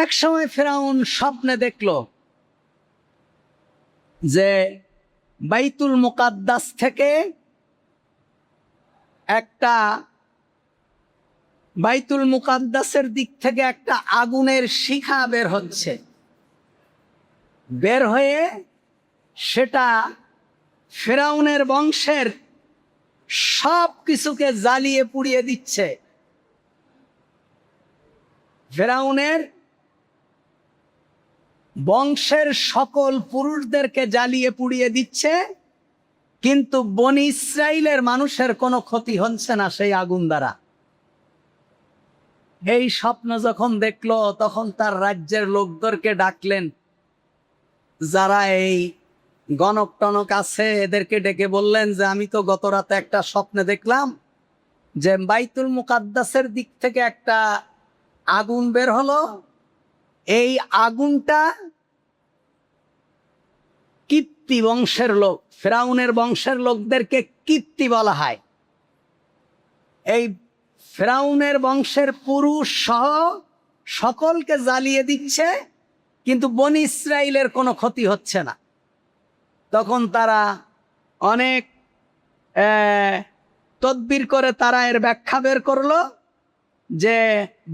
এক সময় ফেরাউন স্বপ্নে দেখল যে বাইতুল মুকাদ্দাস থেকে বাইতুল মুকাদ্দাসের দিক থেকে একটা আগুনের শিখা বের হচ্ছে, বের হয়ে সেটা ফেরাউনের বংশের সব কিছুকে জ্বালিয়ে পুড়িয়ে দিচ্ছে। ফেরাউনের বংশের সকল পুরুষদেরকে জ্বালিয়ে পুড়িয়ে দিচ্ছে, কিন্তু বনি ইসরাইলের মানুষের কোনো ক্ষতি হচ্ছে না সেই আগুন দ্বারা। এই স্বপ্ন যখন দেখলো তখন তার রাজ্যের লোকদেরকে ডাকলেন, যারা এই গণক টনক আছে এদেরকে ডেকে বললেন যে আমি তো গত রাতে একটা স্বপ্নে দেখলাম যে বাইতুল মুকাদ্দাসের দিক থেকে একটা আগুন বের হলো, এই আগুনটা কিপ্তি বংশের লোক, ফেরাউনের বংশের লোকদেরকে কিপ্তি বলা হয়। এই ফেরাউনের বংশের পুরুষ সহ সকলকে জ্বালিয়ে দিচ্ছে, কিন্তু বনি ইসরাইলের কোনো ক্ষতি হচ্ছে না। তখন তারা অনেক তদবির করে তারা এর ব্যাখ্যা বের করলো যে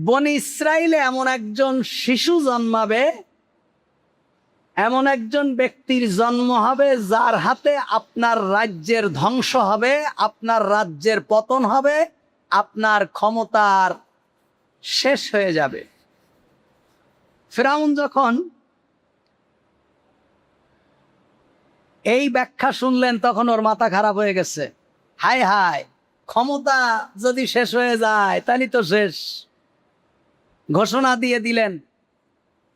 বনি ইসরাইলে এমন একজন শিশু জন্মাবে, এমন একজন ব্যক্তির জন্ম হবে যার হাতে আপনার রাজ্যের ধ্বংস হবে, আপনার রাজ্যের পতন হবে, আপনার ক্ষমতার শেষ হয়ে যাবে। ফেরাউন যখন এই ব্যাখ্যা শুনলেন তখন ওর মাথা খারাপ হয়ে গেছে। হায় হায়, ক্ষমতা যদি শেষ হয়ে যায় তাহলে তো শেষ। ঘোষণা দিয়ে দিলেন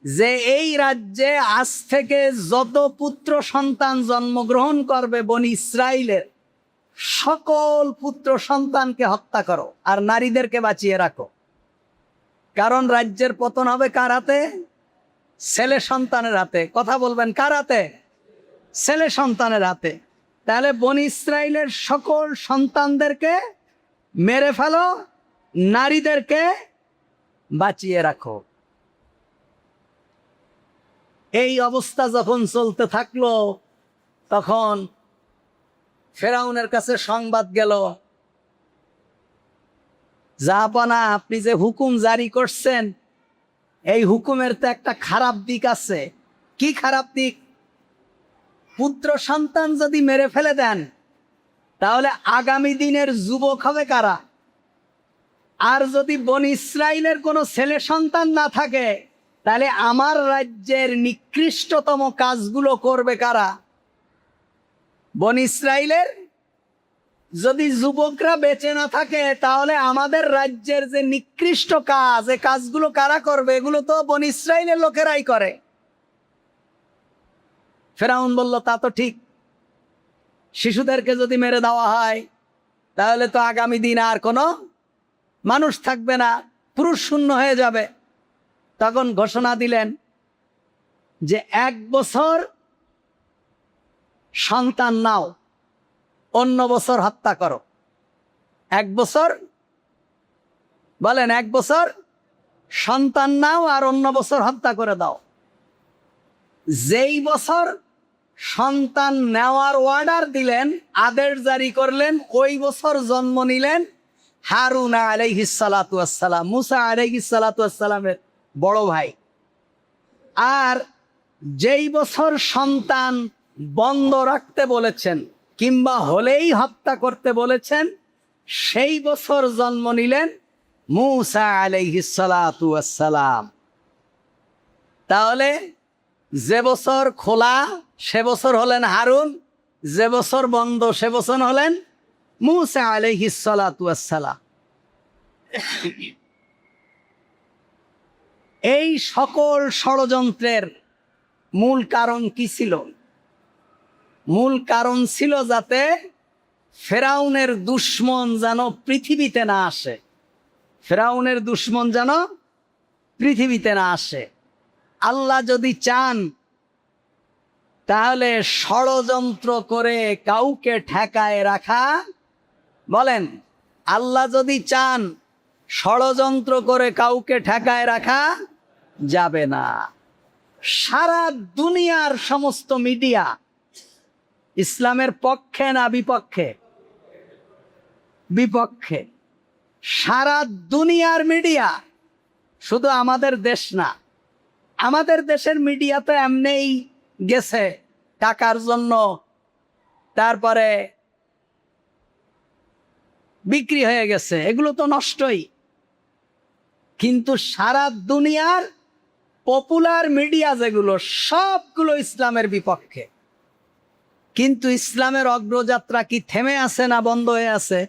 যে এই রাজ্যে আজ থেকে যত পুত্র সন্তান জন্মগ্রহণ করবে বনি ইসরাইলের সকল পুত্র সন্তানকে হত্যা করো আর নারীদেরকে বাঁচিয়ে রাখো। কারণ রাজ্যের পতন হবে কার হাতে? ছেলে সন্তানের হাতে। কথা বলবেন, কার হাতে? ছেলে সন্তানের হাতে। তাহলে বনি ইসরাইলের সকল সন্তানদেরকে মেরে ফেলো, নারীদেরকে বাঁচিয়ে রাখো। এই অবস্থা যখন চলতে থাকলো তখন ফেরাউনের কাছে সংবাদ গেল, জাহাপনা আপনি যে হুকুম জারি করছেন এই হুকুমের তো একটা খারাপ দিক আছে। কি খারাপ দিক? পুত্র সন্তান যদি মেরে ফেলে দেন তাহলে আগামী দিনের যুবক হবে কারা? আর যদি বনি ইসরাইলের কোনো ছেলে সন্তান না থাকে তাহলে আমার রাজ্যের নিকৃষ্টতম কাজগুলো করবে কারা? বনি ইসরাইলের যদি যুবকরা বেঁচে না থাকে তাহলে আমাদের রাজ্যের যে নিকৃষ্ট কাজ, এই কাজগুলো কারা করবে? এগুলো তো বনি ইসরাইলের লোকেরাই করে। ফেরাউন বলল, তা তো ঠিক, শিশুদেরকে যদি মেরে দেওয়া হয় তাহলে তো আগামী দিন আর কোনো মানুষ থাকবে না, পুরুষ শূন্য হয়ে যাবে। তখন ঘোষণা দিলেন যে 1 বছর সন্তান নাও, অন্য বছর হত্যা করো। 1 বছর বলেন, 1 বছর সন্তান নাও আর অন্য বছর হত্যা করে দাও। যেই বছর সন্তান নেওয়ার অর্ডার দিলেন, আদেশ জারি করলেন, ওই বছর জন্ম নিলেন হারুন আলাইহিস সালাতু ওয়াস সালাম, মুসা আলাইহিস সালাতু ওয়াস সালামের বড় ভাই। আর যেই বছর সন্তান বন্ধ রাখতে বলেছেন কিংবা হলেই হত্যা করতে বলেছেন সেই বছর জন্ম নিলেন মুসা আলাইহিস সালাতু ওয়াস সালাম। তাহলে যে বছর খোলা সে বছর হলেন হারুন, যে বছর বন্ধ সে বছর হলেন মুসা আলাইহিস সালাতু ওয়াস সালাম। এই সকল ষড়যন্ত্রের মূল কারণ কি ছিল? মূল কারণ ছিল যাতে ফেরাউনের দুশমন যেন পৃথিবীতে না আসে, ফেরাউনের দুশমন যেন পৃথিবীতে না আসে। আল্লাহ যদি চান তাহলে ষড়যন্ত্র করে কাউকে ঠেকায় রাখা, বলেন আল্লাহ যদি চান ষড়যন্ত্র করে কাউকে ঠেকায় রাখা যাবে না। সারা দুনিয়ার সমস্ত মিডিয়া ইসলামের পক্ষে না বিপক্ষে? বিপক্ষে। সারা দুনিয়ার মিডিয়া, শুধু আমাদের দেশ না। আমাদের দেশের মিডিয়া তো এমনিই গেছে টাকার জন্য, তারপরে বিক্রি হয়ে গেছে, এগুলো তো নষ্টই। কিন্তু সারা দুনিয়ার পপুলার মিডিয়া যেগুলো, সবগুলো ইসলামের বিপক্ষে। কিন্তু ইসলামের অগ্রযাত্রা কি থেমে আছে না বন্ধ হয়ে আছে?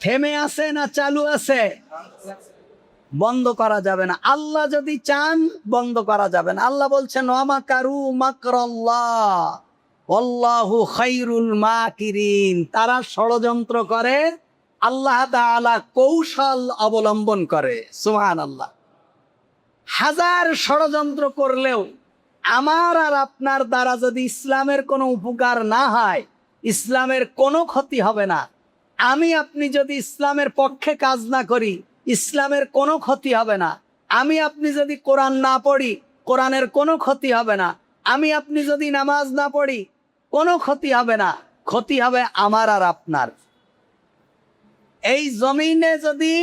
থেমে আছে না চালু আছে? বন্ধ করা যাবে না। আল্লাহ যদি চান বন্ধ করা যাবে না। আল্লাহ বলছেন ওয়ামাকারু মাকরাল্লাহ ওয়াল্লাহু খায়রুল মাকিরিন। তারা ষড়যন্ত্র করে, আল্লাহ তাআলা কৌশল অবলম্বন করে। সুবহানাল্লাহ। হাজার ষড়যন্ত্র করলেও আমার আর আপনার দ্বারা যদি ইসলামের কোনো উপকার না হয়, ইসলামের কোনো ক্ষতি হবে না। আমি আপনি যদি ইসলামের পক্ষে কাজ না করি, ইসলামের কোনো ক্ষতি হবে না। আমি আপনি যদি কোরআন না পড়ি, কোরআনের কোনো ক্ষতি হবে না। আমি আপনি যদি নামাজ না পড়ি, কোনো ক্ষতি হবে না। ক্ষতি হবে আমার আর আপনার। এই জমিনে যদি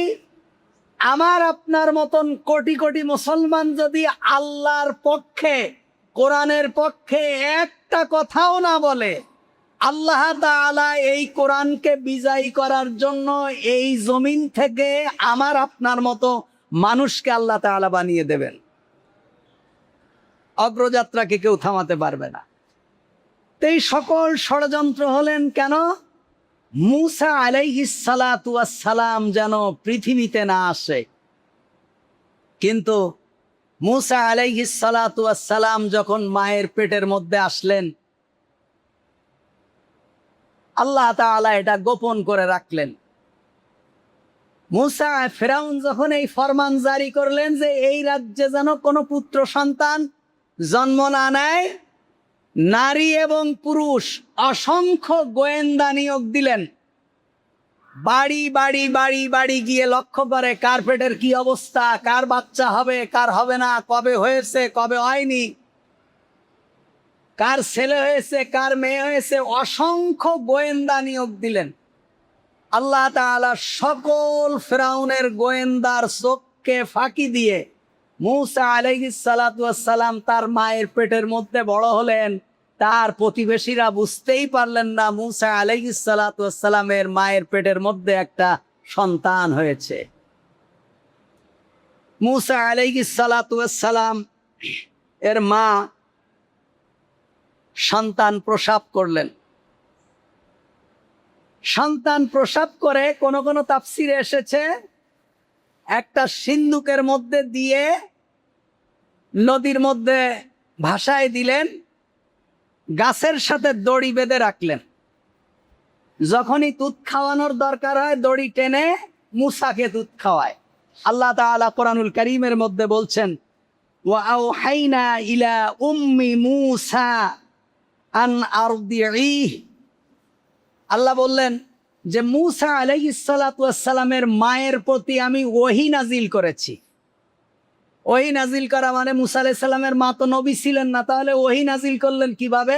আমার আপনার মতন কোটি কোটি মুসলমান যদি আল্লাহর পক্ষে, কোরআনের পক্ষে একটা কথাও না বলে, আল্লাহ তাআলা এই কোরআনকে বিজয়ী করার জন্য এই জমিন থেকে আমার আপনার মতো মানুষকে আল্লাহ তাআলা বানিয়ে দেবেন। অগ্রযাত্রাকে কেউ থামাতে পারবে না। তো এই সকল ষড়যন্ত্র হলেন কেন? মূসা আলাইহিস সালাতু ওয়াস সালাম যেন পৃথিবীতে না আসে। কিন্তু মূসা আলাইহিস সালাতু ওয়াস সালাম যখন মায়ের পেটের মধ্যে আসলেন, আল্লাহ তাআলা এটা গোপন করে রাখলেন। মূসা, ফিরাউন যখন এই ফরমান জারি করলেন যে এই রাজ্যে যেন কোনো পুত্র সন্তান জন্ম না নেয়, নারী এবং পুরুষ অসংখ্য গোয়েন্দা নিয়োগ দিলেন। বাড়ি বাড়ি বাড়ি বাড়ি গিয়ে লক্ষ্য করে কার পেটের কি অবস্থা, কার বাচ্চা হবে, কার হবে না, কবে হয়েছে, কবে হয়নি, কার ছেলে হয়েছে, কার মেয়ে হয়েছে। অসংখ্য গোয়েন্দা নিয়োগ দিলেন। আল্লাহ তাআলা সকল ফিরাউনের গোয়েন্দার চোখকে ফাঁকি দিয়ে মূসা আলাইহিস সালাতু ওয়াস সালাম তার মায়ের পেটের মধ্যে বড় হলেন। তার প্রতিবেশীরা বুঝতেই পারলেন না মূসা আলাইহিস সালাতু ওয়াস সালামের মায়ের পেটের মধ্যে একটা সন্তান হয়েছে। মূসা আলাইহিস সালাতু ওয়াস সালাম এর মা সন্তান প্রসব করলেন। সন্তান প্রসব করে কোন কোন তাফসিরে এসেছে একটা সিন্দুকের মধ্যে দিয়ে নদীর মধ্যে ভাসায় দিলেন, গাছের সাথে দড়ি বেঁধে রাখলেন। যখনই দুধ খাওয়ানোর দরকার হয় দড়ি টেনে মূসাকে দুধ খাওয়ায়। আল্লাহ তাআলা কোরআনুল কারীমের মধ্যে বলছেন ওয়া আওহাইনা ইলা উম্মি মূসা আন আরদিহি। আল্লাহ বললেন যে মূসা আলাইহিস সালাতু ওয়াস সালামের মায়ের প্রতি আমি ওহী নাজিল করেছি। ওহী নাজিল করা মানে মূসা আলাইহিস সালামের মা তো নবী ছিলেন না, তাহলে ওহী নাজিল করলেন কিভাবে?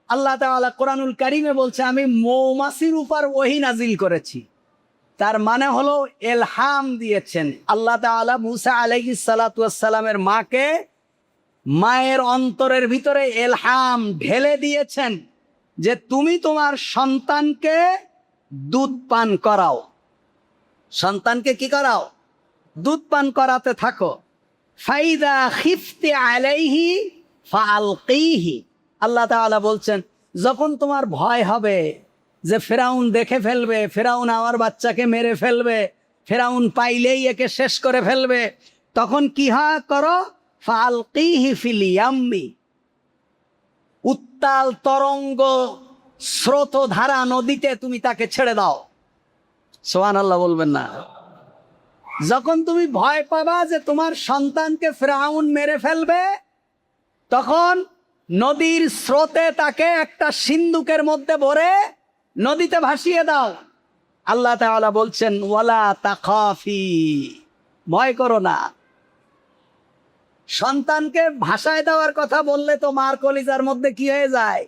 আল্লাহ তাআলা কোরআনুল কারীমে বলছে আমি মৌমাছির উপর ওহী নাজিল করেছি। তার মানে হলো ইলহাম দিয়েছেন আল্লাহ তাআলা মূসা আলাইহিস সালাতু ওয়াস সালামের মাকে, মায়ের অন্তরের ভিতরে ইলহাম ঢেলে দিয়েছেন যে তুমি তোমার সন্তানকে দুধ পান করাও। সন্তানকে কি করাও? দুধ পান করাতে থাকো। ফাইদা খিফতি আলাইহি ফাআলকিহি। আল্লাহ তাআলা বলছেন যখন তোমার ভয় হবে যে ফেরাউন দেখে ফেলবে, ফেরাউন আমার বাচ্চাকে মেরে ফেলবে, ফেরাউন পাইলেই একে শেষ করে ফেলবে, তখন কি করো? ফাআলকিহি ফিল ইয়াম্মি। উত্তাল তরঙ্গ স্রোতধারা নদীতে তুমি তাকে ছেড়ে দাও। সুবহানাল্লাহ বলবেন না? যখন তুমি ভয় পাবা যে তোমার সন্তানকে ফিরআউন মেরে ফেলবে, তখন নদীর স্রোতে তাকে একটা সিন্দুকের মধ্যে ভরে নদীতে ভাসিয়ে দাও। আল্লাহ তাআলা বলছেন ওয়ালা তাখাফি ভয় করো না। সন্তানকে ভাষায় দেওয়ার কথা বললে তো মার কলিজার মধ্যে কি হয়ে যায়।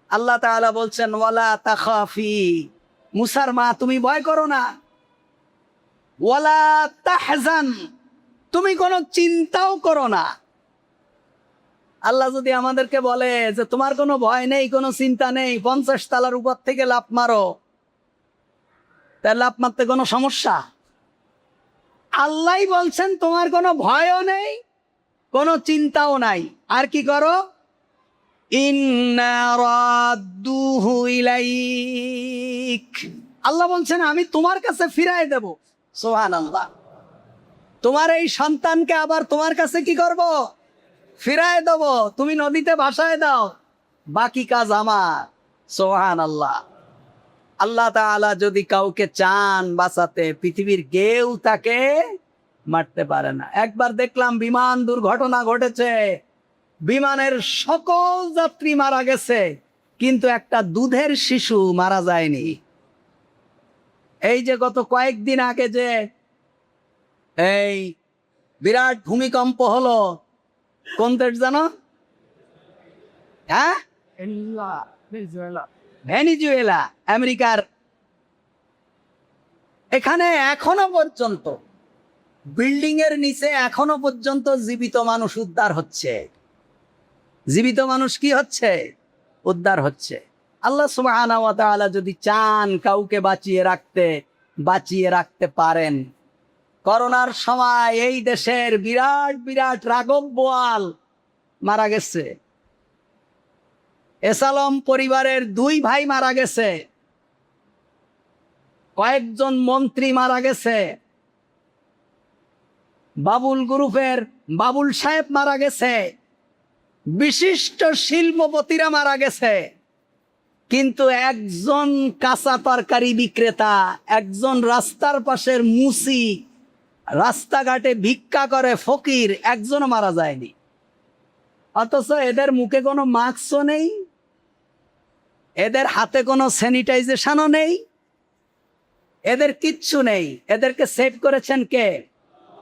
আল্লাহ তাআলা বলছেন ওয়ালা তাখাফি, মুসার মা তুমি ভয় করো না। ওয়ালা তাহজান, তুমি কোনো চিন্তাও করো না। আল্লাহ যদি আমাদেরকে বলে যে তোমার কোনো ভয় নেই, কোনো চিন্তা নেই, 50 তলার উপর থেকে লাফ মারো, তাহলে লাফ মারতে কোনো সমস্যা? আল্লাহই বলছেন তোমার কোনো ভয়ও নেই, কোনো চিন্তাও নাই। আর কি করো? ইন্না রাদ্দুহু ইলাইক, আল্লাহ বলছেন আমি তোমার কাছে ফিরাই দেব। সুবহানাল্লাহ। তোমার এই সন্তানকে আবার তোমার কাছে কি করব? ফিরায় দেব। তুমি নদীতে ভাসায় দাও, বাকি কাজ আমার। সুবহানাল্লাহ। আল্লাহ তাআলা যদি কাউকে চান বাঁচাতে, পৃথিবীর কেউ তাকে মারতে পারে না। একবার দেখলাম বিমান দুর্ঘটনা ঘটেছে, বিমানের সকল যাত্রী মারা গেছে, কিন্তু একটা দুধের শিশু মারা যায়নি। এই যে গত কয়েকদিন আগে যে এই বিরাট ভূমিকম্প হলো, কোন দেশ জানো? হ্যাঁ, ভেনিজুয়েলা, আমেরিকার। এখানে এখনো পর্যন্ত বিল্ডিং এর নিচে এখনো পর্যন্ত জীবিত মানুষ উদ্ধার হচ্ছে। জীবিত মানুষ কি হচ্ছে? উদ্ধার হচ্ছে। আল্লাহ সুবহানাহু ওয়া তাআলা যদি চান কাউকে বাঁচিয়ে রাখতে পারেন। করোনার সময় এই দেশের বিরাট বিরাট রাঘব বোয়াল মারা গেছে, এসালম পরিবারের 2 ভাই মারা গেছে, কয়েকজন মন্ত্রী মারা গেছে, বাবুল গ্রুপের বাবুল সাহেব মারা গেছে, বিশিষ্ট শিল্পপতিরা মারা গেছে, কিন্তু একজন কাঁচা তরকারি বিক্রেতা, একজন রাস্তার পাশের মুসি, রাস্তাঘাটে ভিক্ষা করে ফকির, একজনও মারা যায়নি। অথচ এদের মুখে কোনো মাস্কও নেই, এদের হাতে কোনো স্যানিটাইজেশনও নেই, এদের কিচ্ছু নেই। এদেরকে সেভ করেছেন কে?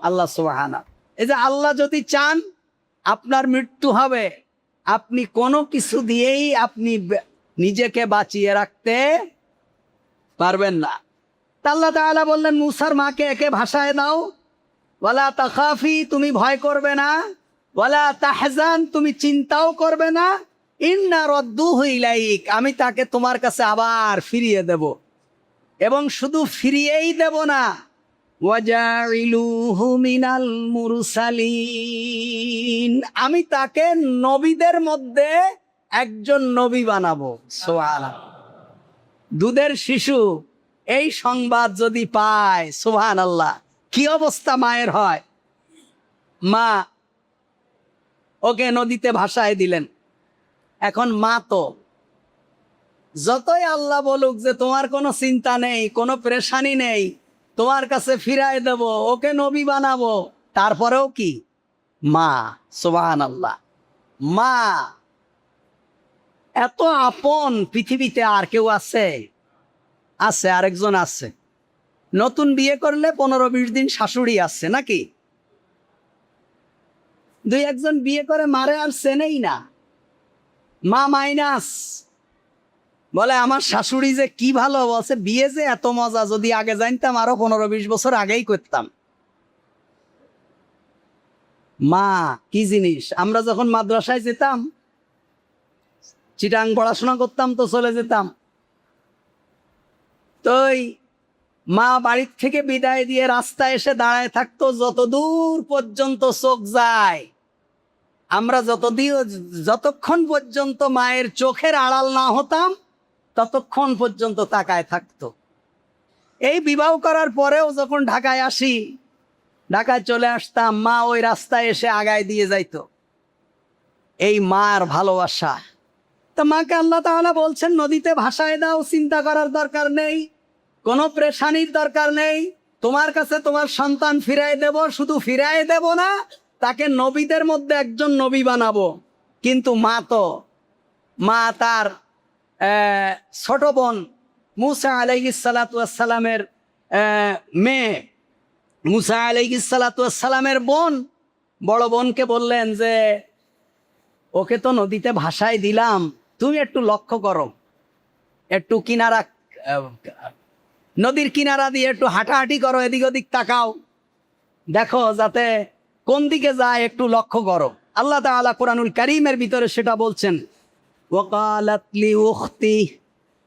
আল্লাহ সুবহানাহু। এই যে আল্লাহ যদি চান আপনার মৃত্যু হবে, আপনি কোনো কিছু দিয়েই আপনি নিজেকে বাঁচিয়ে রাখতে পারবেন না। আল্লাহ তাআলা বললেন মুসার মাকে একে ভাষায় দাও। ওয়ালা তাখাফি, তুমি ভয় করবে না। ওয়ালা তাহজান, তুমি চিন্তাও করবে না। ইন্না রাদ্দুহু ইলাইক, আমি তাকে তোমার কাছে আবার ফিরিয়ে দেব। এবং শুধু ফিরিয়েই দেব না, ওয়াজাইলুহু মিনাল মুরসালিন, আমি তাকে নবীদের মধ্যে একজন নবী বানাবো। সুবহানাল্লাহ। দুধের শিশু এই সংবাদ যদি পায়, সুবহানাল্লাহ, কি অবস্থা মায়ের হয়। মা ওকে নদীতে ভাসায় দিলেন। এখন মা তো যতই আল্লাহ বলুক যে তোমার কোনো চিন্তা নেই, কোনো পেরেশানি নেই, তোমার কাছে ফিরায় দেব, ওকে নবী বানাবো, তারপরেও কি মা। সুবহানাল্লাহ। মা এত আপন পৃথিবীতে আর কেউ আছে? আছে, আরেকজন আছে। নতুন বিয়ে করলে 15-20 দিন শাশুড়ি আছে নাকি? 2-1 বিয়ে করে মারে আর চেনেই না, মা মাইনাস। বলে আমার শাশুড়ি যে কি ভালো, বলছে বিয়ে যে এত মজা, যদি আগে জানতাম আরো 15-20 বছর আগেই করতাম। মা কি জিনিস। আমরা যখন মাদ্রাসায় যেতাম, চিটাং পড়াশোনা করতাম, তো চলে যেতাম, তো মা বাড়ির থেকে বিদায় দিয়ে রাস্তায় এসে দাঁড়ায় থাকতো, যতদূর পর্যন্ত চোখ যায়। আমরা যতক্ষণ পর্যন্ত মায়ের চোখের আড়াল না হতাম, ততক্ষণ পর্যন্ত তাকায় থাকতো। এই বিবাহ করার পরেও যখন ঢাকায় আসি, ঢাকায় চলে আসতাম, মা ওই রাস্তায় এসে আগায় দিয়ে যাইতো। এই মার ভালোবাসা। তা মাকে আল্লাহ তাআলা বলছেন নদীতে ভাসায় দাও, চিন্তা করার দরকার নেই, কোনো পেরেশানির দরকার নেই, তোমার কাছে তোমার সন্তান ফিরাই দেব। শুধু ফিরাই দেব না, তাকে নবীদের মধ্যে একজন নবী বানাবো। কিন্তু মা তার ছোট বোন মুসা আলাইহিস সালাতু ওয়াস সালামের মেয়ে, মুসা আলাইহিস সালাতু ওয়াস সালামের বোন বড় বোনকে বললেন যে ওকে তো নদীতে ভাসায় দিলাম, তুমি একটু লক্ষ্য করো, একটু কিনারা নদীর কিনারা দিয়ে একটু হাঁটাহাঁটি করো, এদিক ওদিক তাকাও, দেখো যাতে কোন দিকে যায় একটু লক্ষ্য করো। আল্লাহ তাআলা কুরআনুল কারীমের ভিতরে সেটা বলছেন,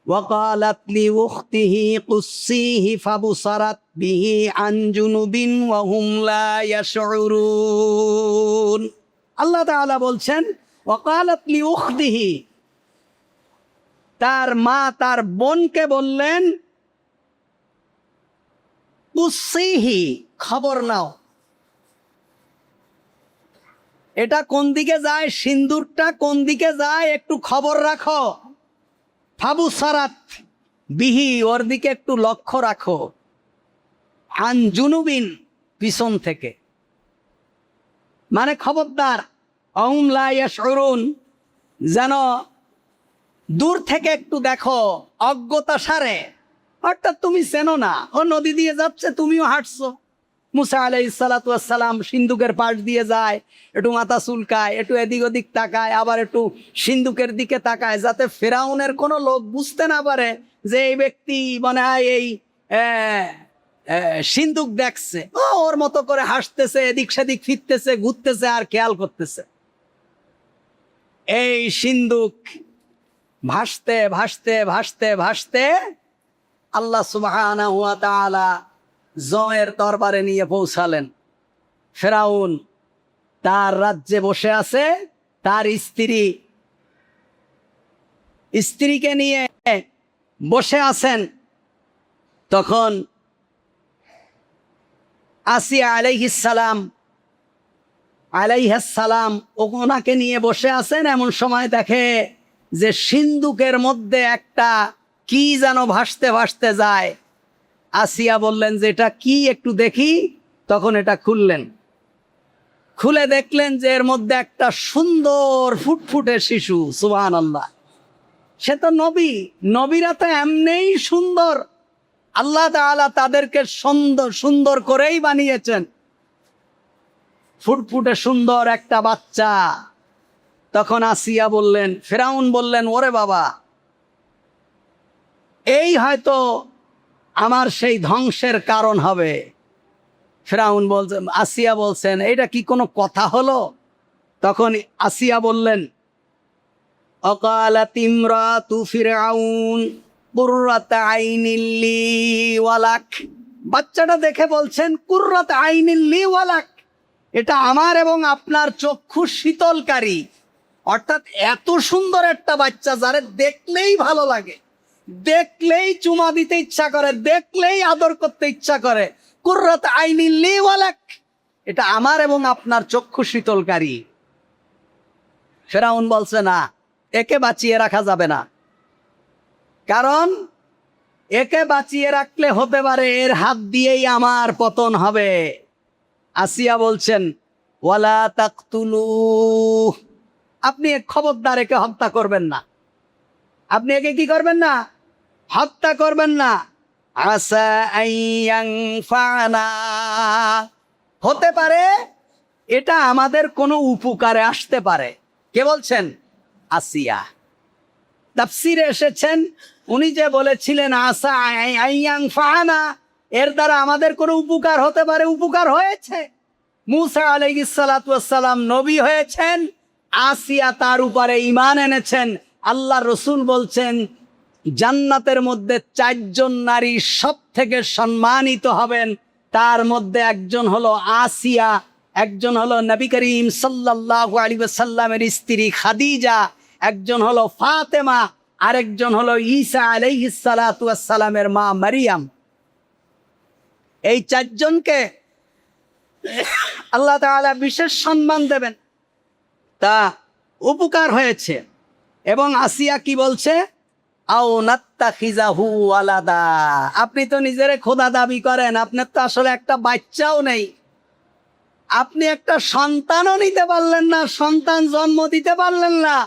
ওয়াকালাত লিউখতিহি কুসসিহি ফাবসারাত বিহি আন জুনুবিন ওয়া হুম লা ইয়াশউরুন। আল্লাহ তাআলা বলছেন ওয়াকালাত লিউখতিহি, তার মা তার বোনকে বললেন কুসসিহি, খবর নাও, এটা কোন দিকে যায়, সিন্দুরটা কোন দিকে যায় একটু খবর রাখো। ফাবু সারাত বিহি, ওর দিকে একটু লক্ষ্য রাখো। আন জুনুবিন, পিছন থেকে, মানে খবরদার, অহুম লা ইয়াশউরুন, যেন দূর থেকে একটু দেখো, অজ্ঞতা সারে, অর্থাৎ তুমি চেনো না, ও নদী দিয়ে যাচ্ছে, তুমিও হাঁটছো। মুসা আলাইহিস সালাতু ওয়াস সালাম সিন্ধুকের পাশ দিয়ে যায়, একটু মাথা চুলকায়, একটু এদিক ওদিক তাকায়, আবার একটু সিন্ধুকের দিকে তাকায়, যাতে ফেরাউনের কোনো লোক বুঝতে না পারে যে এই ব্যক্তি মনে হয় এই সিন্ধুক দেখছে। ওর মতো করে হাসতেছে, এদিক সেদিক ফিরতেছে, ঘুরতেছে আর খেয়াল করতেছে। এই সিন্ধুক ভাসতে ভাসতে ভাসতে ভাসতে আল্লাহ সুবহানাহু ওয়া তাআলা জমের দরবারে নিয়ে পৌঁছালেন। ফেরাউন তার রাজ্যে বসে আছে, তার স্ত্রীকে নিয়ে বসে আছেন। তখন আসিয়া আলাইহিস সালাম ওনাকে নিয়ে বসে আছেন। এমন সময় দেখে যে সিন্ধুকের মধ্যে একটা কি যেন ভাসতে ভাসতে যায়। আসিয়া বললেন যে এটা কি, একটু দেখি। তখন এটা খুললেন, খুলে দেখলেন যে এর মধ্যে একটা সুন্দর ফুটফুটে শিশু। সুবহানাল্লাহ, সে তো নবী, নবীরা তো এমনিই সুন্দর, আল্লাহ তাআলা তাদেরকে সুন্দর সুন্দর করেই বানিয়েছেন। ফুটফুটে সুন্দর একটা বাচ্চা। তখন আসিয়া বললেন, ফেরাউন বললেন, ওরে বাবা, এই হয়তো আমার সেই ধ্বংসের কারণ হবে। ফেরাউন বলছেন, আসিয়া বলছেন, এটা কি কোনো কথা হলো? তখন আসিয়া বললেন, অকালাত ইমরাতু ফিরআউন কুররাতা আইনিল লি ওয়ালাক। বাচ্চাটা দেখে বলছেন কুররাতা আইনিল লি ওয়ালাক, এটা আমার এবং আপনার চক্ষু শীতলকারী। অর্থাৎ এত সুন্দর একটা বাচ্চা যারে দেখলেই ভালো লাগে, দেখলেই চুমা দিতে ইচ্ছা করে, দেখলেই আদর করতে ইচ্ছা করে। কুররাত আইনিল লি ওয়ালাক, এটা আমার এবং আপনার চক্ষু শীতলকারী। ফেরাউন বলছে, না, একে বাঁচিয়ে রাখা যাবে না, কারণ একে বাঁচিয়ে রাখলে হতে পারে এর হাত দিয়েই আমার পতন হবে। আসিয়া বলছেন, ওয়ালা তাকতুলু, আপনি খবরদার একে হত্যা করবেন না, আপনি একে কি করবেন না, হত্যা করবেন না। আসা আইয়াং ফানা, হতে পারে এটা আমাদের কোনো উপকারে আসতে পারে। কে বলছেন? আসিয়া। তাফসিরে এসেছেন, উনি যে বলেছিলেন আসা আইয়াং ফানা, এর দ্বারা আমাদের কোনো উপকার হতে পারে, উপকার হয়েছে। মুসা আলাইহিস সালাতু ওয়াস সালাম নবী হয়েছেন, আসিয়া তার উপরে ঈমান এনেছেন। আল্লাহ রসুল বলছেন, জান্নাতের মধ্যে 4 জন নারী সব থেকে সম্মানিত হবেন, তার মধ্যে একজন হলো আসিয়া, একজন হলো নবী করিম সাল্লাল্লাহু আলাইহি ওয়াসাল্লামের স্ত্রী খাদিজা, একজন হলো ফাতেমা, আরেকজন হলো ঈসা আলাইহিস সালাতু ওয়াস সালামের মা মারিয়াম। এই 4 জনকে আল্লাহ তাআলা বিশেষ সম্মান দেবেন, তা উপকার হয়েছে। এবং আসিয়া কি বলছে, আও নাত্তাখিজাহু ওয়ালাদা, আপনি তো নিজেরে খোদা দাবি করেন, আপনার তো আসলে একটা বাচ্চাও নেই, আপনি একটা সন্তানও নিতে পারলেন না, সন্তান জন্ম দিতে পারলেন না।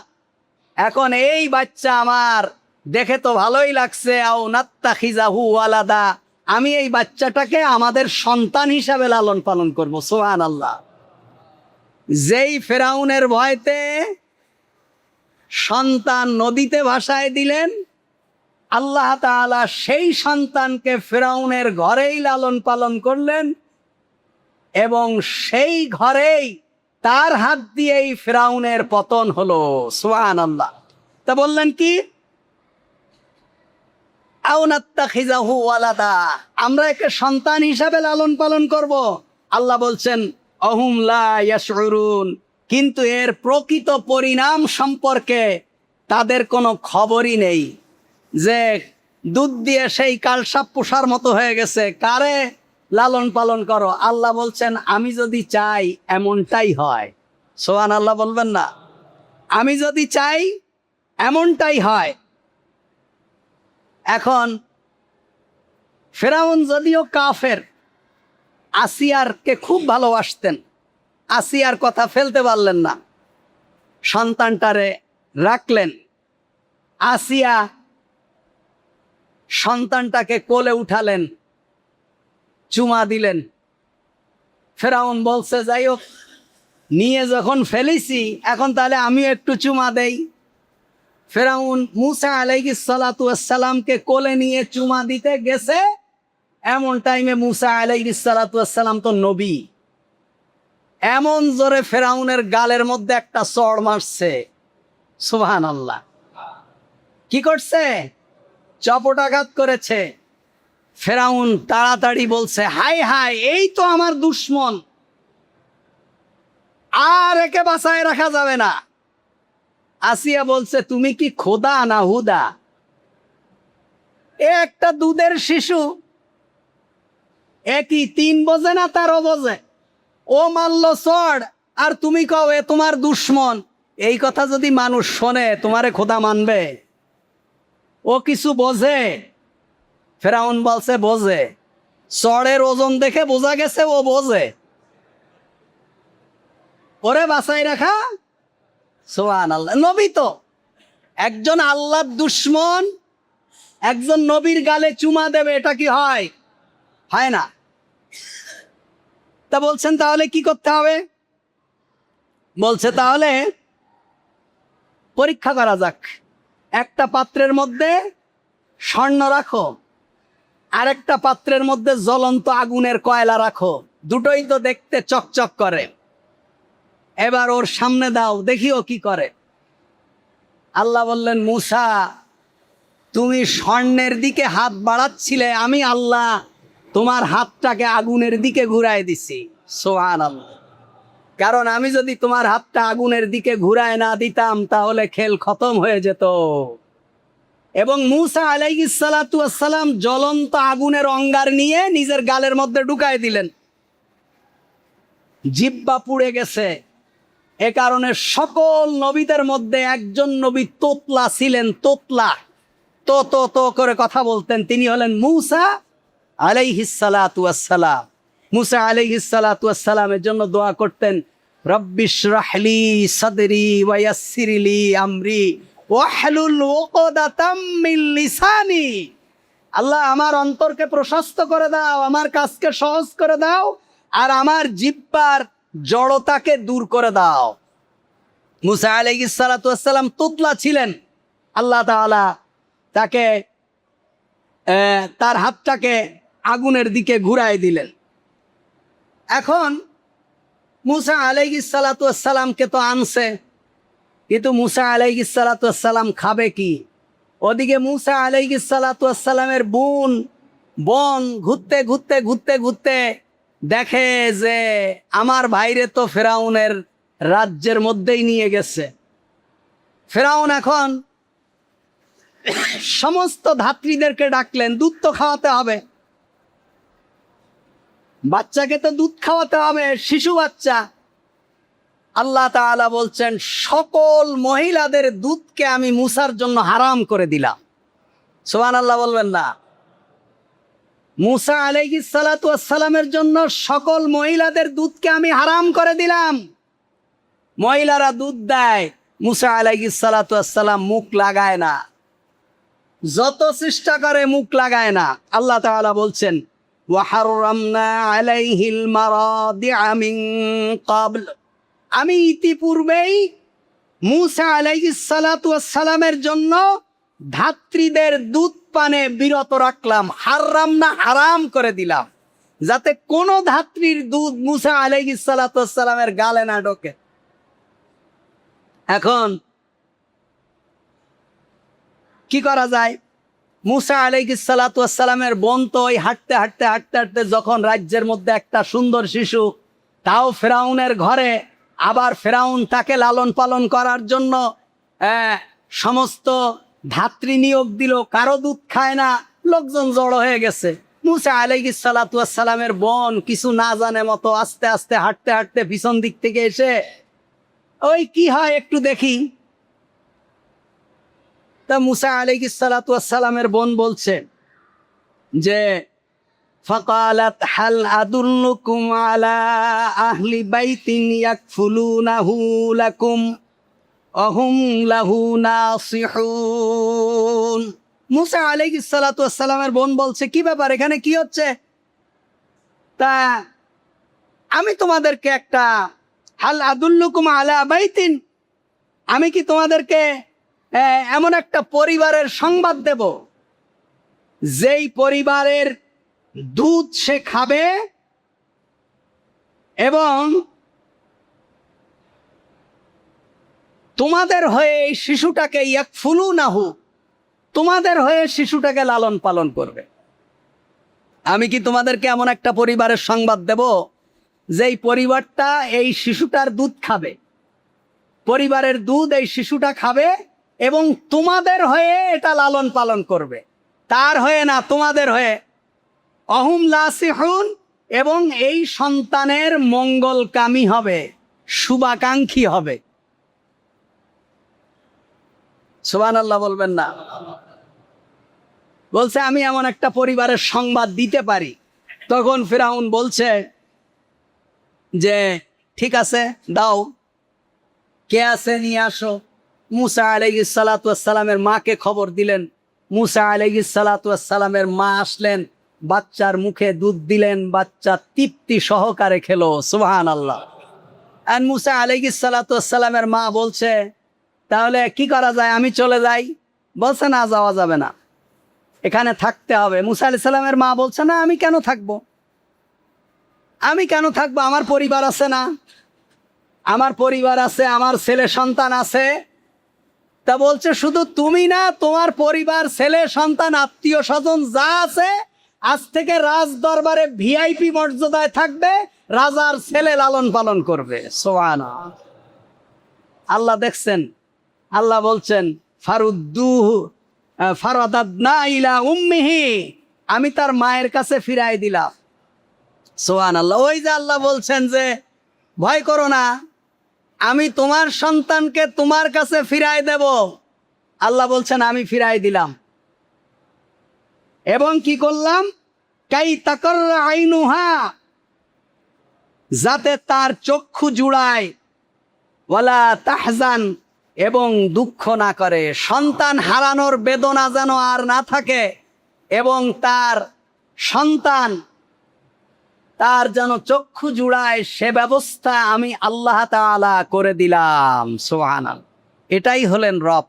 এখন এই বাচ্চা আমার দেখে তো ভালোই লাগছে, আও নাত্তাখিজাহু ওয়ালাদা, আমি এই বাচ্চাটাকে আমাদের সন্তান হিসাবে লালন পালন করব। সুবহানাল্লাহ। যেই ফেরাউনের ভয়তে সন্তান নদীতে ভাসায় দিলেন, আল্লাহ তাআলা সেই সন্তানকে ফেরাউনের ঘরেই লালন পালন করলেন এবং সেই ঘরেই তার হাত দিয়েই ফেরাউনের পতন হলো। সুবহানাল্লাহ। তা বললেন কি, আও নাত্তাখিযাহু ওয়ালাদা, আমরা একে সন্তান হিসাবে লালন পালন করব। আল্লাহ বলছেন অহুম লা ইয়াশউরুন, কিন্তু এর প্রকৃত পরিণাম সম্পর্কে তাদের কোনো খবরই নেই। যে দুধ দিয়ে সেই কালসাপ পোষার মতো হয়ে গেছে, কারে লালন পালন করো? আল্লাহ বলছেন আমি যদি চাই এমনটাই হয়। সুবহানাল্লাহ বলবেন না? আমি যদি চাই এমনটাই হয়। এখন ফেরাউন যদিও কাফের, আসিয়ারকে খুব ভালোবাসতেন, আসিয়ার কথা ফেলতে পারলেন না, সন্তানটারে রাখলেন। আসিয়া সন্তানটাকে কোলে উঠালেন, চুমা দিলেন। ফেরাউন বলছে যাই হোক, নিয়ে যখন ফেলেছি এখন তাহলে আমিও একটু চুমা দেই। ফেরাউন মুসা আলাইহিস সালাতু ওয়াস সালামকে কোলে নিয়ে চুমা দিতে গেছে, এমন টাইমে মুসা আলাইহিস সালাতু ওয়াস সালাম তো নবী, এমন জোরে ফেরাউনের গালের মধ্যে একটা চড় মারছে। সুবহানাল্লাহ। কি করছে? চপটাঘাত করেছে। ফেরাউন তাড়াতাড়ি বলছে হায় হায়, এই তো আমার দুশ্মন, আর একে বাঁচায় রাখা যাবে না। আসিয়া বলছে তুমি কি খোদা না হুদা? এ একটা দুধের শিশু, একই 3 বোঝে না 13 বোঝে। ও মারল চড় আর তুমি কও এ তোমার দুশ্মন। এই কথা যদি মানুষ শোনে তোমারে খোদা মানবে? ও কিছু বোঝে? ফেরাউন বলছে বোঝে। চড়ের ওজন দেখে বোঝা গেছে ও বোঝে। ওরে বাঁচাই রাখা। সুবহানাল্লাহ। নবী তো, একজন আল্লাহর দুশ্মন একজন নবীর গালে চুমা দেবে, এটা কি হয়? হয় না। তা বলছেন তাহলে কি করতে হবে? বলছে তাহলে পরীক্ষা করা যাক। একটা পাত্রের মধ্যে স্বর্ণ রাখো, আরেকটা পাত্রের মধ্যে জ্বলন্ত আগুনের কয়লা রাখো, দুটোই তো দেখতে চকচক করে। এবার ওর সামনে দাও, দেখি ও কি করে। আল্লাহ বললেন মুসা তুমি স্বর্ণের দিকে হাত বাড়াচ্ছিলে, আমি আল্লাহ তোমার হাতটাকে আগুনের দিকে ঘুরায় দিছি। সুবহানাল্লাহ। কারণ আমি যদি তোমার হাতটা আগুনের দিকে ঘুরায় না দিতাম তাহলে খেল খতম হয়ে যেত। এবং মুসা আলাইহিস সালাতু ওয়াস সালাম জ্বলন্ত আগুনের অঙ্গার নিয়ে নিজের গালের মধ্যে ঢুকায় দিলেন, জিহ্বা পুড়ে গেছে। এ কারণে সকল নবীদের মধ্যে একজন নবী তোতলা ছিলেন, তোতলা, তো তো তো করে কথা বলতেন, তিনি হলেন মুসা আলাইহিস সালাতু ওয়াস সালাম। মুসা আলাইহিস সালাতু ওয়াস সালামের জন্য দোয়া করতেন রব্বিশরাহ লি সাদরি ওয়া ইয়াসসির লি আমরি ওয়াহলুল উকদাতাম মিন লিসানি। আল্লাহ আমার অন্তরকে প্রশস্ত করে দাও, আমার কাজকে সহজ করে দাও, আর আমার জিহ্বার জড়তাকে দূর করে দাও। মুসা আলাইহিস সালাতু ওয়াস সালাম তোতলা ছিলেন। আল্লাহ তাআলা তাকে তার হাতটাকে আগুনের দিকে ঘুরায় দিলেন। এখন মুসা আলাইহিস সালাতু ওয়াস সালামকে তো আনছে, কিন্তু মুসা আলাইহিস সালাতু ওয়াস সালাম খাবে কি? ওদিকে মুসা আলাইহিস সালাতু ওয়াস সালামের বোন ঘুরতে ঘুরতে ঘুরতে ঘুরতে দেখে যে আমার ভাইরে তো ফেরাউনের রাজ্যের মধ্যেই নিয়ে গেছে। ফেরাউন এখন সমস্ত ধাত্রীদেরকে ডাকলেন, দুধ তো খাওয়াতে হবে, বাচ্চাকে তো দুধ খাওয়াতে হবে, শিশু বাচ্চা। আল্লাহ তাআলা বলছেন সকল মহিলাদের দুধকে আমি মুসার জন্য হারাম করে দিলাম। সুবহানাল্লাহ বলবেন না? মুসা আলাইহিস সালাতু ওয়াস সালামের জন্য সকল মহিলাদের দুধকে আমি হারাম করে দিলাম। মহিলারা দুধ দেয়, মুসা আলাইহিস সালাতু ওয়াস সালাম মুখ লাগায় না। যত চেষ্টা করে মুখ লাগায় না। আল্লাহ তাআলা বলছেন ওয়াহাররামনা আলাইহিল মারাদিআ মিন ক্বাবল, আমি ইতিপূর্বেই মূসা আলাইহিস সালাতু ওয়াস সালামের জন্য ধাত্রীদের দুধ পানে বিরত রাখলাম। হাররামনা, হারাম করে দিলাম, যাতে কোনো ধাত্রীর দুধ মূসা আলাইহিস সালাতু ওয়াস সালামের গালে না ঢোকে। এখন কি করা যায়? মূসা আলাইহিস সালাতু ওয়াস সালামের বোন তো ওই হাঁটতে হাঁটতে হাঁটতে হাঁটতে যখন রাজ্যের মধ্যে একটা সুন্দর শিশু, তাও ফেরাউনের ঘরে, আবার ফেরাউন তাকে লালন পালন করার জন্য সমস্ত ধাত্রী নিয়োগ দিল, কারো দুধ খায় না, লোকজন জড়ো হয়ে গেছে। মূসা আলাইহিস সালাতু ওয়াস সালামের বোন কিছু না জানে মতো আস্তে আস্তে হাঁটতে হাঁটতে পিছন দিক থেকে এসে ওই কি হয় একটু দেখি। তা মূসা আলাইহিস সালাতু ওয়াস সালামের বোন বলছে যে ফাকালাত হাল আদুল্লুকুম আলা আহলি বাইতিন ইয়াকফুলুনাহু লাকুম অহুম লাহু নাসিহুন। মূসা আলাইহিস সালাতু ওয়াস সালামের বোন বলছে, কি ব্যাপার, এখানে কি হচ্ছে? তা আমি তোমাদেরকে একটা, হাল আদুল্লুকুম আলা বাইতিন, আমি কি তোমাদেরকে এমন একটা পরিবারের সংবাদ দেব যেই পরিবারের দুধ সে খাবে এবং তোমাদের হয়ে এই শিশুটাকে ইয়াকফুলুনাহু, তোমাদের হয়ে শিশুটাকে লালন পালন করবে। আমি কি তোমাদেরকে এমন একটা পরিবারের সংবাদ দেব যেই পরিবারটা এই শিশুটার দুধ খাবে, পরিবারের দুধ এই শিশুটা খাবে এবং তোমাদের হয়ে এটা লালন পালন করবে, তার হয়ে না, তোমাদের হয়ে। অহুম লাসিহুন, এবং এই সন্তানের মঙ্গলকামী হবে, শুভাকাঙ্ক্ষী হবে। সুবহানাল্লাহ বলবেন না? বলছে আমি এমন একটা পরিবারের সংবাদ দিতে পারি। তখন ফিরআউন বলছে যে ঠিক আছে, দাও, কে আছে নিয়ে আসো। মূসা আলাইহিস সালাতু ওয়াস সালামের মাকে খবর দিলেন। মূসা আলাইহিস সালাতু ওয়াস সালামের মা আসলেন, বাচ্চার মুখে দুধ দিলেন, বাচ্চা তৃপ্তি সহকারে খেলো। সুবহানাল্লাহ। আর মূসা আলাইহিস সালাতু ওয়াস সালামের মা বলছে তাহলে কি করা যায়, আমি চলে যাই? বলছে না, যাওয়া যাবে না, এখানে থাকতে হবে। মূসা আলাইহিস সালামের মা বলছে না, আমি কেন থাকবো, আমি কেন থাকবো, আমার পরিবার আছে না, আমার পরিবার আছে, আমার ছেলে সন্তান আছে। তা বলছে শুধু তুমি না, তোমার পরিবার, ছেলে সন্তান, আত্মীয় স্বজন যা আছে আজ থেকে রাজ দরবারে ভিআইপি মর্যাদায় থাকবে, রাজার ছেলে লালন পালন করবে। সুবহানাল্লাহ। আল্লাহ দেখছেন, আল্লাহ বলছেন ফারুদ্দুহু ফারাদাদনা ইলা উম্মিহি, আমি তার মায়ের কাছে ফিরাই দিলাম। সুবহানাল্লাহ। ওই যে আল্লাহ বলছেন যে ভয় করো না, আমি তোমার সন্তানকে তোমার কাছে ফিরাই দেব। আল্লাহ বলছেন আমি ফিরাই দিলাম এবং কি করলাম, কাই তাকাররা আইনুহা, যাতে তার চক্ষু জুড়ায়, ওয়ালা তাহজান, এবং দুঃখ না করে, সন্তান হারানোর বেদনা যেন আর না থাকে, এবং তার সন্তান তার যেন চক্ষু জুড়ায়, সে ব্যবস্থা আমি আল্লাহ তাআলা করে দিলাম। সুবহানাল্লাহ। এটাই হলেন রব।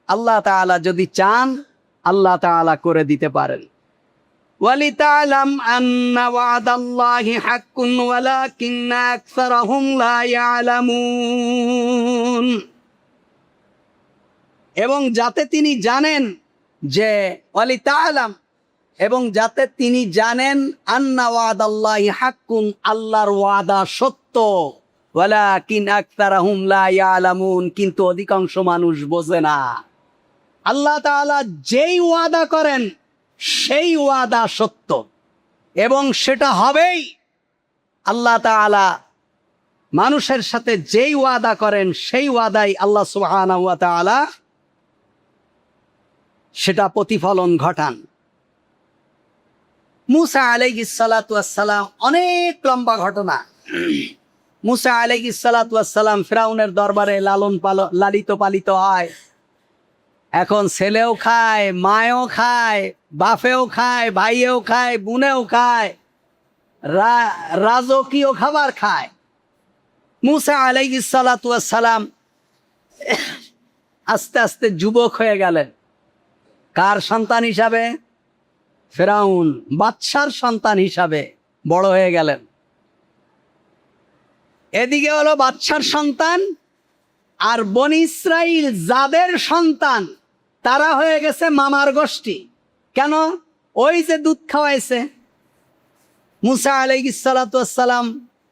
আল্লাহ তাআলা যদি চান, আল্লাহ তাআলা করে দিতে পারেন। ওয়ালিতা'লাম আন্না ওয়াদাল্লাহি হাক্কুন ওয়ালাকিন্না আকসারাহুম লা ইয়ালামুন, এবং যাতে তিনি জানেন যে, ওয়ালিতা'লাম, এবং যাতে তিনি জানেন, আন্না ওয়াদাল্লাহি হাক্কুন, আল্লাহর ওয়াদা সত্য, ওয়ালাকিন আকসারাহুম লা ইয়ালামুন, কিন্তু অধিকাংশ মানুষ বোঝে না। আল্লাহ তাআলা যেই ওয়াদা করেন সেই ওয়াদা সত্য এবং সেটা হবেই। আল্লাহ তাআলা মানুষের সাথে যেই ওয়াদা করেন সেই ওয়াদাই আল্লাহ সুবহানাহু ওয়া তাআলা সেটা প্রতিফলন ঘটান। মূসা আলাইহিস সালাতু ওয়াস সালাম, অনেক লম্বা ঘটনা। মূসা আলাইহিস সালাতু ওয়াস সালাম ফিরআউনের দরবারে লালিত পালিত হয়। এখন ছেলেও খায়, মায়েও খায়, বাপেও খায়, ভাইয়েও খায়, বোনেও খায়, রাজকীয় খাবার খায়। মুসা আলাইহিস সালাতু ওয়াস সালাম আস্তে আস্তে যুবক হয়ে গেলেন। কার সন্তান হিসাবে? ফেরাউন বাদশার সন্তান হিসাবে বড় হয়ে গেলেন। এদিকে হলো বাদশার সন্তান, আর বনি ইসরাইল যাদের সন্তান তারা হয়ে গেছে মামার গোষ্ঠী। কেন? ওই যে দুধ খাওয়াইছে মুসা আলাইহিস সালাতু ওয়াস সালাম,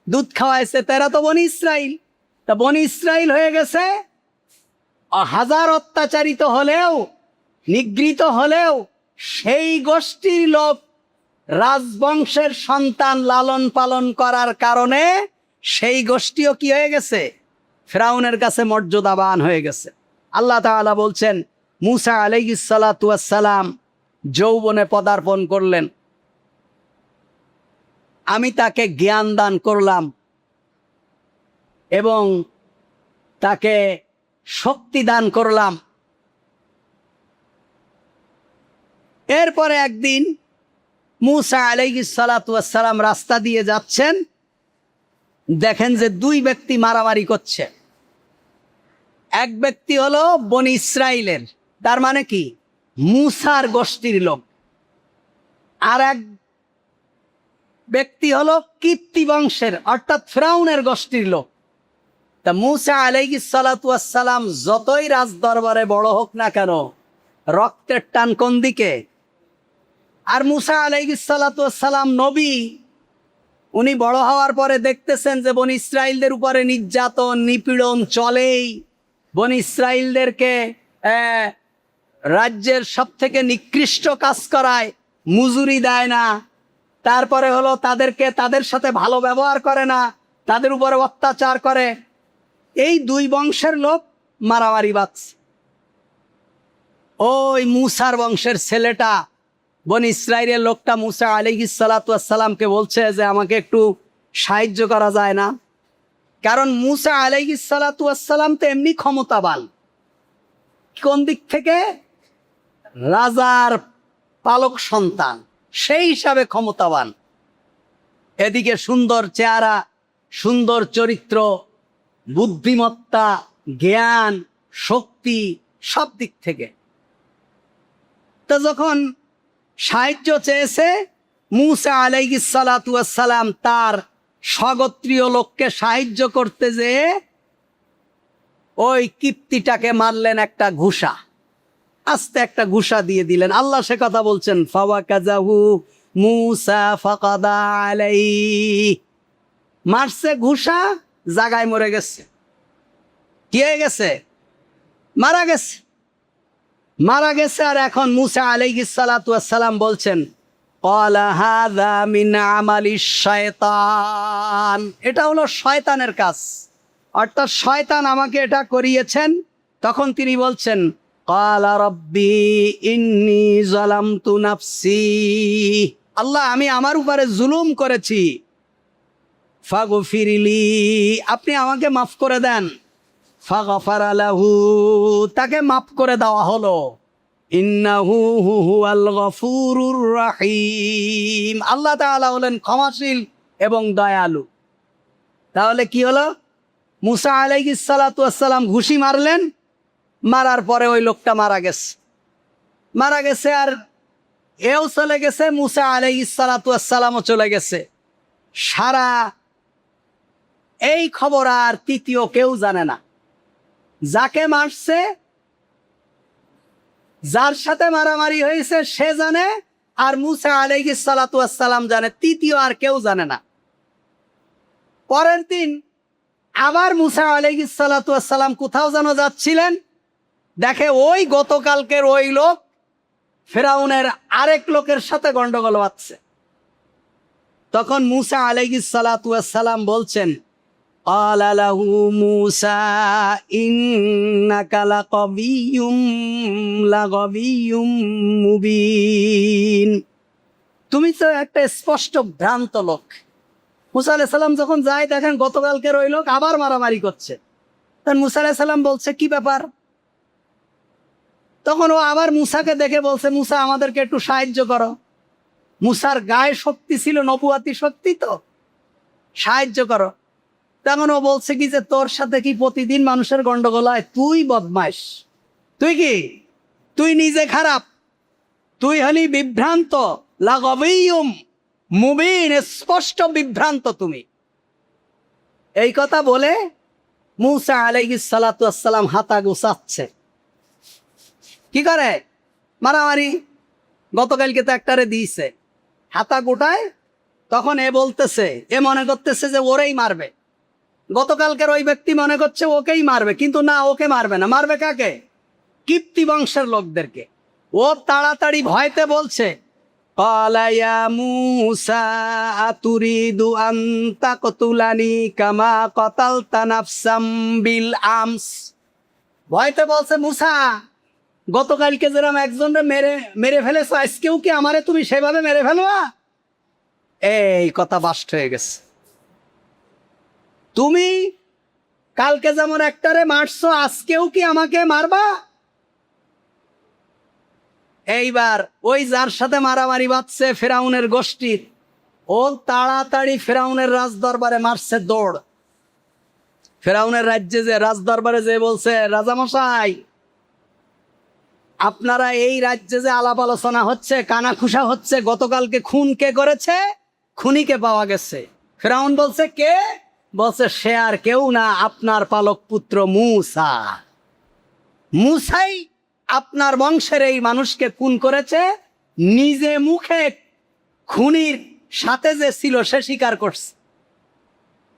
দুধ খাওয়াইছে, তারা তো বনি ইসরাইল। তা বনি ইসরাইল হয়ে গেছে হাজার অত্যাচারিত হলেও, নিগৃহীত হলেও সেই গোষ্ঠীর লোক রাজবংশের সন্তান লালন পালন করার কারণে সেই গোষ্ঠীও কি হয়ে গেছে? ফিরআউনের কাছে মর্যাদাবান হয়ে গেছে। আল্লাহ তাআলা বলছেন, মুসা আলাইহিস সালাতু ওয়াস সালাম যৌবনে পদার্পণ করলেন, আমি তাকে জ্ঞান দান করলাম এবং তাকে শক্তি দান করলাম। এরপরে একদিন মুসা আলাইহিস সালাতু ওয়াস সালাম রাস্তা দিয়ে যাচ্ছেন, দেখেন যে দুই ব্যক্তি মারামারি করছে। এক ব্যক্তি হলো বনি ইসরাইলের, তার মানে কি মুসার গোষ্ঠীর লোক, আর এক ব্যক্তি হলো কিপ্তি বংশের অর্থাৎ ফিরআউনের গোষ্ঠীর লোক। তা মুসা আলাইহিস সালাতু ওয়াস সালাম যতই রাজ দরবারে বড় হোক না কেন, রক্তের টান কোন দিকে? আর মুসা আলাইহিস সালাতু ওয়াস সালাম নবী, উনি বড় হওয়ার পরে দেখতেছেন যে বনি ইসরাইলদের উপরে নির্যাতন নিপীড়ন চলেই। বনি ইসরাইলদেরকে রাজ্যের সব থেকে নিকৃষ্ট কাজ করায়, মজুরি দেয় না, তারপরে হলো তাদের সাথে ভালো ব্যবহার করে না, তাদের উপরে অত্যাচার করে। এই দুই বংশের লোক মারামারি বাঁধছে। ওই মুসার বংশের ছেলেটা, বনি ইসরাইলের লোকটা মুসা আলাইহিস সালাতু ওয়াস সালামকে বলছে যে আমাকে একটু সাহায্য করা যায় না? কারণ মুসা আলাইহিস সালাতু ওয়াস সালাম তো এমনি ক্ষমতাবান। কোন দিক থেকে? রাজার পালক সন্তান, সেই হিসাবে ক্ষমতাবান। এদিকে সুন্দর চেহারা, সুন্দর চরিত্র, বুদ্ধিমত্তা, জ্ঞান, শক্তি, সব দিক থেকে। তো যখন সাহায্য চেয়েছে, মুসা আলাইহিস সালাতু ওয়াস সালাম তার স্বগোত্রীয় লোককে সাহায্য করতে যেয়ে ওই কিপ্তিটাকে মারলেন একটা ঘুষা, আস্তে একটা ঘুষা দিয়ে দিলেন। আল্লাহ সে কথা বলছেন, ফাওয়াকাযাহু মুসা ফাকাদা আলাইহি, মারছে ঘুষা, জায়গায় মরে গেছে। কি হয়ে গেছে? মারা গেছে। মারা গেছে। আর এখন মুসা আলাইহিস সালাতু ওয়াস সালাম বলছেন, ক্বালা হাযা মিন আমালিশ শায়তান, এটা হলো শয়তানের কাজ, অর্থাৎ শয়তান আমাকে এটা করিয়েছেন। তখন তিনি বলছেন, ক্বালা রাব্বি ইন্নী যালামতু নাফসি, আল্লাহ আমি আমার উপরে জুলুম করেছি, ফাগফিরলি, আপনি আমাকে মাফ করে দেন। ফাগফারা লাহু, তাকে মাফ করে দেওয়া হলো। ইন্নাহু হুয়াল গফুরুর রহিম, আল্লাহ তাআলা হলেন ক্ষমাশীল এবং দয়ালু। তাহলে কি হলো? মুসা আলাইহিস সালাতু ওয়াস সালাম ঘুষি মারলেন, মারার পরে ওই লোকটা মারা গেছে। মারা গেছে, আর এও চলে গেছে, মুসা আলাইহিস সালাতু ওয়াস সালামও চলে গেছে। সারা এই খবর আর তৃতীয় কেউ জানে না। যাকে মারছে, যার সাথে মারামারি হয়েছে সে জানে, আর মুসা আলাইহিস সালাতু ওয়াস সালাম জানে, তৃতীয় আর কেউ জানে না। পরের দিন আবার মুসা আলাইহিস সালাতু ওয়াস সালাম কোথাও যেন যাচ্ছিলেন, দেখে ওই গতকালকের ওই লোক ফিরআউনের আরেক লোকের সাথে গন্ডগোল বাঁধছে। তখন মুসা আলাইহিস সালাতু ওয়াস সালাম বলছেন, ক্বালা লাহু মুসা ইন্নাকা লাগাবিয়্যুম মুবিন, তুমি তো একটা স্পষ্ট ভ্রান্ত লোক। মুসা আলাইহিস সালাম যখন যায়, দেখেন গতকালকের ওই লোক আবার মারামারি করছে। তখন মুসা আলাইহিস সালাম বলছে, কি ব্যাপার? তখন ও আবার মুসাকে দেখে বলছে, মুসা আমাদেরকে একটু সাহায্য করো। মুসার গায়ে শক্তি ছিল, নবুয়াতি শক্তি, তো সাহায্য করো। তখন ও বলছে কি যে তোর সাথে কি প্রতিদিন মানুষের গন্ডগোল হয়? তুই বদমাইশ, তুই কি, তুই নিজে খারাপ, তুই হলি বিভ্রান্ত, লাগবিয়ুম মুবিন, স্পষ্ট বিভ্রান্ত তুমি। এই কথা বলে মুসা আলাইহিস সালাতু ওয়াসসালাম হাতা গোছাচ্ছে। কি করে? মারামারি। গতকালকে তো একটারে দিয়েছে, হাতা গোটায়। তখন এ বলতেছে, এ মনে করতেছে যে ওরেই মারবে। গতকালকের ওই ব্যক্তি মনে করছে ওকেই মারবে, কিন্তু না, ওকে মারবে না। মারবে কাকে? কিপ্তি বংশের লোকদেরকে। ও তাড়াতাড়ি ভয়তে বলছে, ক্বালা ইয়া মূসা আতুরিদু আন তাকতুলানি কামা ক্বাতালতা নাফসাম বিল আমস। ভয়তে বলছে, মুসা, গতকালকে যেরকম একজনকে মেরে ফেলেছো, আজকেও কি আমারে তুমি সেভাবে মেরে ফেলবা? এই কথা বাস্ট হয়ে গেছে। তুমি কালকে যেমন একটারে মারছো, আজকেও কি আমাকে মারবা? এইবার ওই যার সাথে মারামারি বাঁধছে ফেরাউনের গোষ্ঠীর, ও তাড়াতাড়ি ফেরাউনের রাজদরবারে মারছে দৌড়। ফেরাউনের রাজ্যে যে রাজদরবারে যে বলছে, রাজামশাই, আপনারা এই রাজ্যে যে আলাপ আলোচনা হচ্ছে, কানাখুশা হচ্ছে, গতকালকে খুন কে করেছে? খুনিকে পাওয়া গেছে। ফেরাউন বলছে, কে? বলছে, সে আর কেউ না, আপনার পালক পুত্র মূসা। মূসাই আপনার বংশের এই মানুষকে খুন করেছে। নিজে মুখে খুনির সাথে যে ছিল সে স্বীকার করছে।